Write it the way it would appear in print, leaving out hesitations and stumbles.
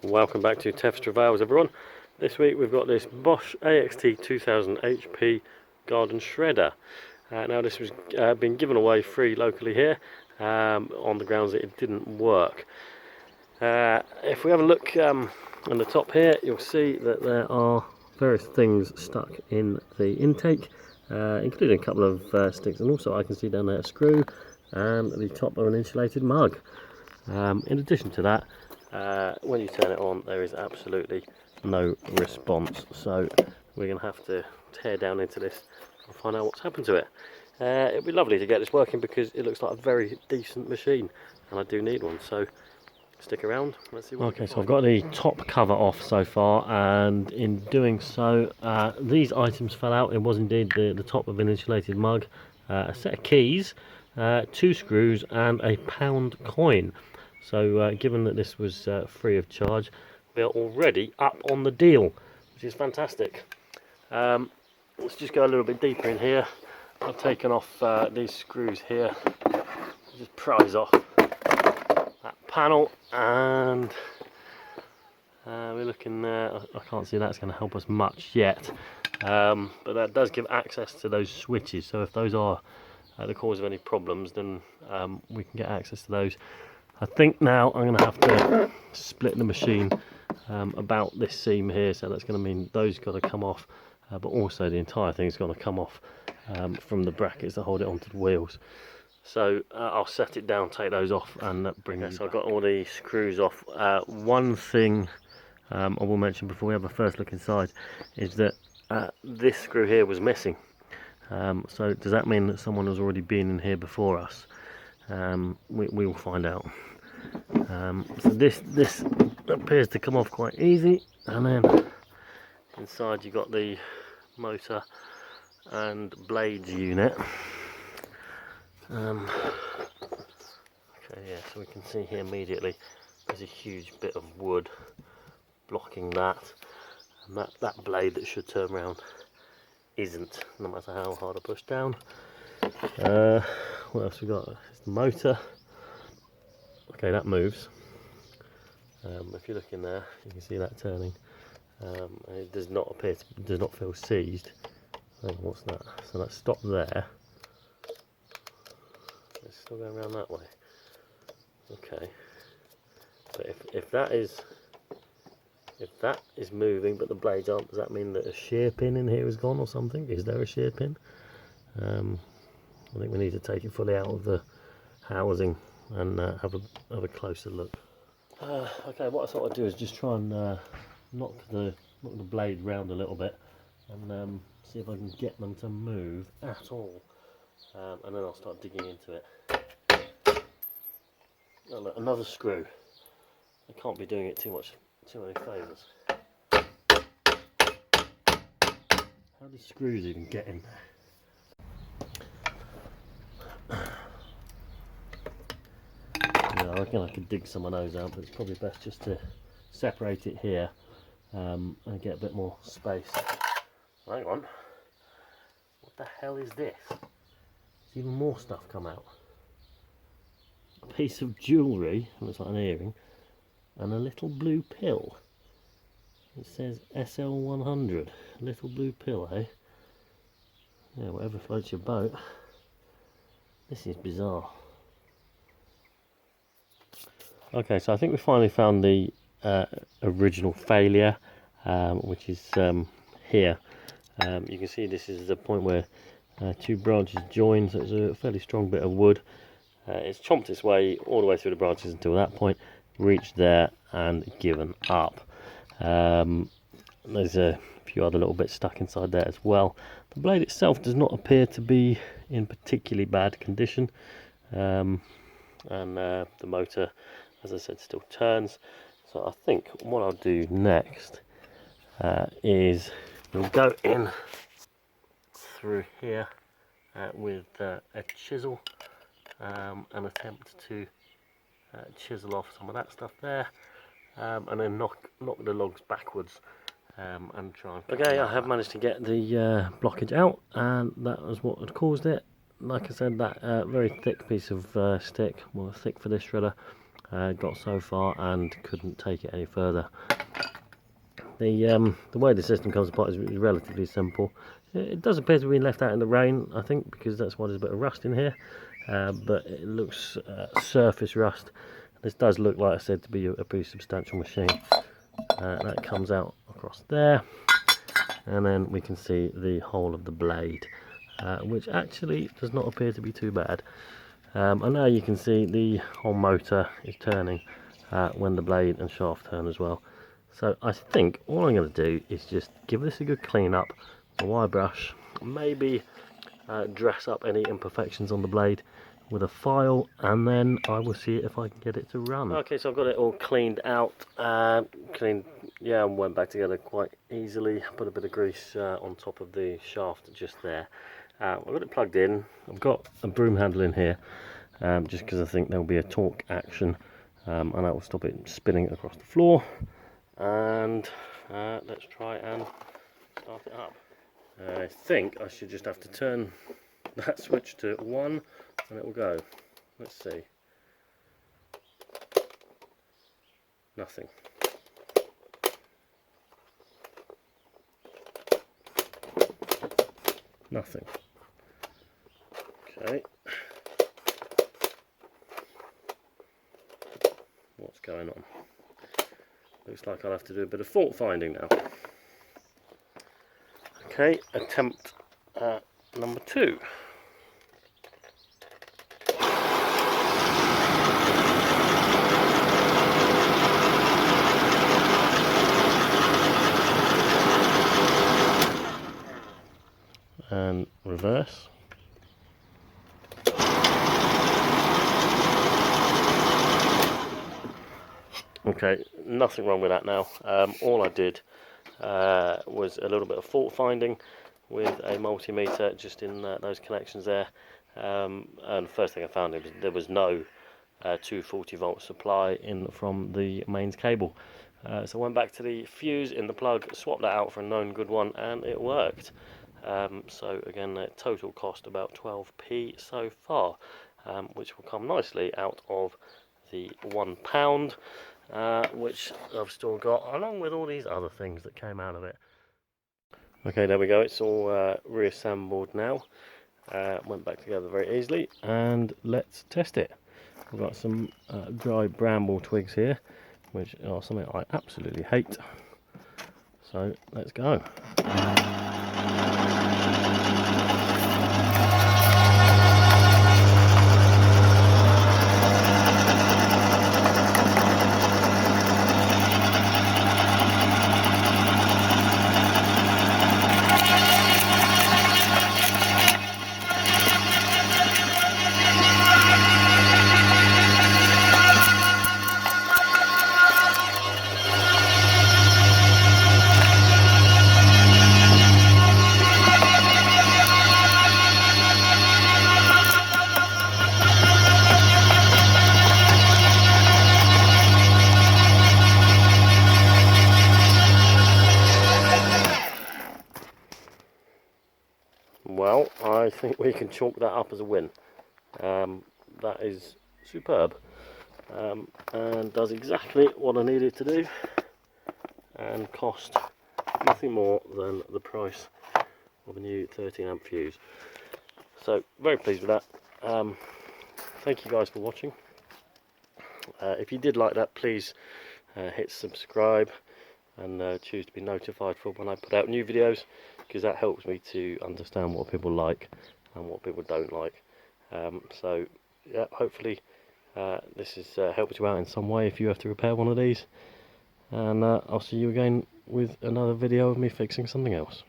Welcome back to Tef's Travails, everyone. This week we've got this Bosch AXT 2000 HP garden shredder. Now this was been given away free locally here on the grounds that it didn't work. If we have a look on the top here, you'll see that there are various things stuck in the intake, including a couple of sticks, and also I can see down there a screw and the top of an insulated mug. In addition to that, when you turn it on, there is absolutely no response, so we're going to have to tear down into this and find out what's happened to it. It'd be lovely to get this working because it looks like a very decent machine and I do need one, so stick around, let's see what. Okay, so I've got the top cover off so far, and in doing so these items fell out. It was indeed the top of an insulated mug, a set of keys, 2 screws and a £1 coin. So given that this was free of charge, we are already up on the deal, which is fantastic. Let's just go a little bit deeper in here. I've taken off these screws here, just prise off that panel, and we're looking there. I can't see that's going to help us much yet, but that does give access to those switches, so if those are the cause of any problems, then we can get access to those. I think now I'm going to have to split the machine about this seam here, so that's going to mean those got to come off, but also the entire thing's going to come off from the brackets that hold it onto the wheels. So I'll set it down, take those off, and bring it. So I've got all the screws off. One thing I will mention before we have a first look inside is that this screw here was missing. So does that mean that someone has already been in here before us? We will find out. So this appears to come off quite easy, and then inside you've got the motor and blades unit. Okay, yeah, so we can see here immediately there's a huge bit of wood blocking that, and that blade that should turn around isn't, no matter how hard I push down. What else we got? It's the motor. Okay, that moves. If you look in there, you can see that turning. And it does not appear to, does not feel seized. Oh, what's that? So that's stopped there. It's still going around that way. Okay. But if that is moving, but the blades aren't, does that mean that a shear pin in here is gone or something? Is there a shear pin? I think we need to take it fully out of the housing and have a closer look. Okay, what I thought I'd do is just try and knock the blade round a little bit and see if I can get them to move at all, and then I'll start digging into it. Oh, look, another screw. I can't be doing it too many favours. How do these screws even get in there? I reckon I could dig some of those out, but it's probably best just to separate it here and get a bit more space. Hang on, what the hell is this? There's even more stuff come out. A piece of jewellery, looks like an earring, and a little blue pill. It says SL100, little blue pill, eh? Yeah, whatever floats your boat. This is bizarre. Okay, so I think we finally found the original failure, which is here. You can see this is the point where 2 branches join, so it's a fairly strong bit of wood. It's chomped its way all the way through the branches until that point, reached there and given up. There's a few other little bits stuck inside there as well. The blade itself does not appear to be in particularly bad condition, and the motor, as I said, still turns. So I think what I'll do next is we'll go in through here with a chisel and attempt to chisel off some of that stuff there, and then knock the logs backwards and try and... Okay, I have managed to get the blockage out, and that was what had caused it. Like I said, that very thick piece of stick, well, thick for this shredder, got so far and couldn't take it any further. The way the system comes apart is relatively simple. It does appear to be left out in the rain, I think, because that's why there's a bit of rust in here, but it looks surface rust. This does look, like I said, to be a pretty substantial machine. That comes out across there, and then we can see the whole of the blade, which actually does not appear to be too bad. And now you can see the whole motor is turning when the blade and shaft turn as well. So I think all I'm going to do is just give this a good clean up, a wire brush, maybe dress up any imperfections on the blade with a file, and then I will see if I can get it to run. Okay, so I've got it all cleaned out, and went back together quite easily. Put a bit of grease on top of the shaft just there. I've got it plugged in. I've got a broom handle in here, just because I think there will be a torque action, and that will stop it spinning across the floor. And let's try and start it up. I think I should just have to turn that switch to 1 and it will go. Let's see. Nothing. Nothing. Okay. What's going on? Looks like I'll have to do a bit of fault finding now. Okay, attempt number 2. And reverse. Okay, nothing wrong with that now. All I did was a little bit of fault finding with a multimeter just in those connections there. And the first thing I found was there was no 240 volt supply in from the mains cable. So I went back to the fuse in the plug, swapped that out for a known good one, and it worked. So again, the total cost about 12p so far, which will come nicely out of the £1, which I've still got, along with all these other things that came out of it. Okay, there we go, it's all reassembled now. Went back together very easily, and let's test it. We've got some dry bramble twigs here, which are something I absolutely hate. So let's go. Well, I think we can chalk that up as a win. That is superb, and does exactly what I need it to do, and cost nothing more than the price of a new 13 amp fuse. So very pleased with that. Thank you guys for watching. If you did like that, please hit subscribe and choose to be notified for when I put out new videos, because that helps me to understand what people like and what people don't like. So yeah, hopefully this has helped you out in some way if you have to repair one of these, and I'll see you again with another video of me fixing something else.